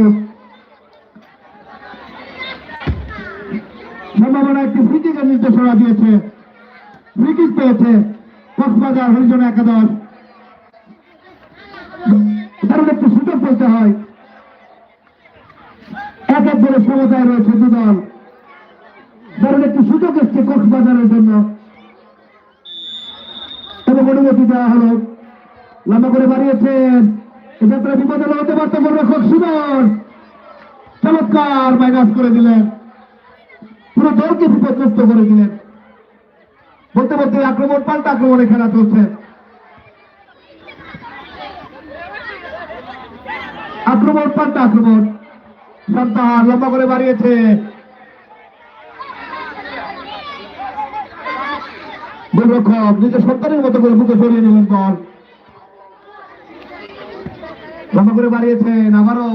সুযোগ, সম্ভাবনা একটি ফ্রি কিকের নির্দেশনা দিয়েছে। ফ্রি কিক পেয়েছে কক্সবাজার হরিজন একাদশ। দারুণ একটি সুযোগ বলতে হয়। এক এক করে সমতায় রয়েছে দুদল। দারুণ একটি সুযোগ এসছে কক্সবাজারের জন্য এবং অনুমতি দেওয়া হলো। লম্বা করে বাড়িয়েছেন, এক্ষেত্রে বিপদে হতে পারত গোলরক্ষক সুমন। চমৎকার মাইনাস করে দিলেন, পুরো দলকে বিপদগ্রস্ত করে দিলেন। বলতে বলতে আক্রমণ পাল্টা আক্রমণে খেলা চলছে। আক্রমণ পাল্টা আক্রমণ। সন্তান লম্বা করে বাড়িয়েছে, গোলরক্ষক নিজের সন্তানের মতো করে বুকে সরিয়ে নিলেন বল। লম্বা করে বাড়িয়েছেন আবারও।